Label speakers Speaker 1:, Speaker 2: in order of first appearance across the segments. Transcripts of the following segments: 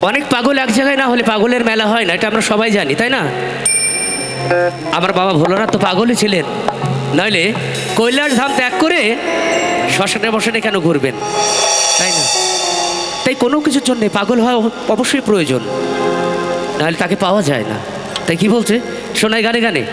Speaker 1: অনেক পাগল এক জায়গায় না হলে পাগলের মেলা হয় না, এটা আমরা সবাই জানি, তাই না? আমার বাবা ভোলানাথ তো পাগলই ছিলেন, নইলে কৈলাস ধাম ত্যাগ করে শ্মশানে বসানে কেন ঘুরবেন, তাই না? তাই কোনো কিছুর জন্যে পাগল হওয়া অবশ্যই প্রয়োজন, নাহলে তাকে পাওয়া যায় না। তাই কি বলছে শোনায় গানে গানে?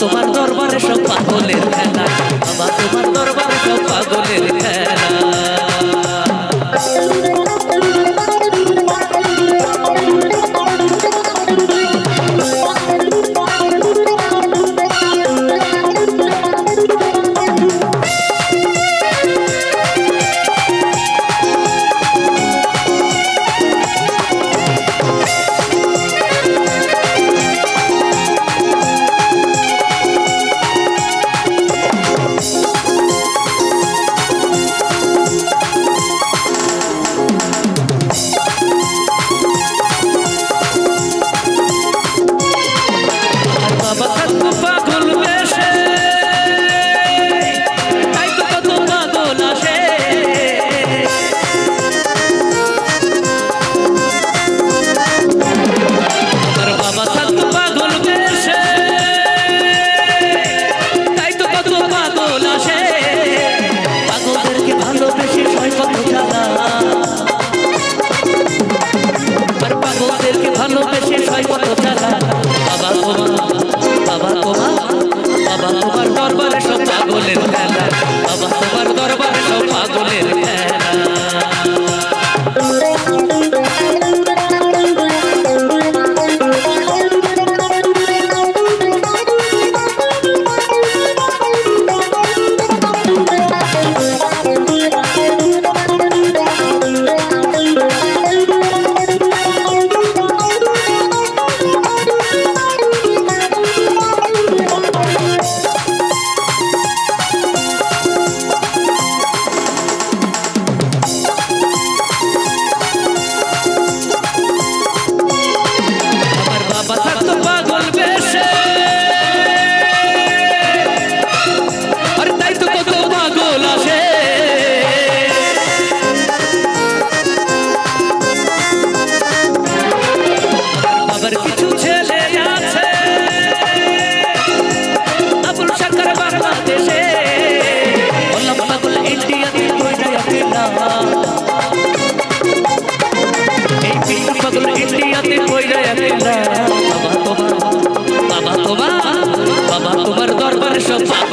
Speaker 1: তোমার দরবারে সব পাগলের খেলা, বাবা তোমার দরবারে সব পাগলের খেলা।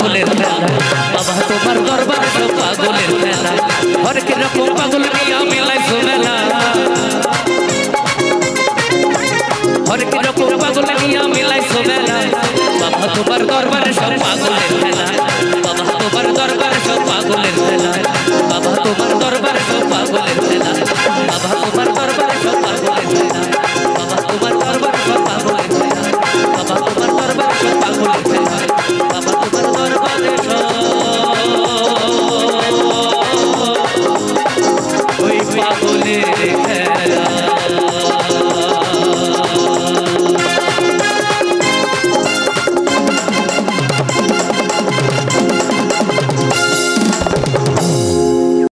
Speaker 1: পাগলের খেলা বাবা তোমার দরবারে সব পাগলের খেলা হরেক রকম পাগল নিয়ে মেলাইছো মেলা হরেক রকম পাগল নিয়ে মেলাইছো মেলা বাবা তোমার দরবারে সব পাগলের খেলা বাবা তোমার দরবারে সব পাগলের খেলা বাবা তোমার দরবারে সব পাগলের খেলা বাবা তোমার দরবারে সব পাগলের খেলা বাবা তোমার দরবারে সব পাগলের খেলা বাবা তোমার দরবারে সব পাগলের খেলা বাবা তোমার দরবারে সব ওই পাগলের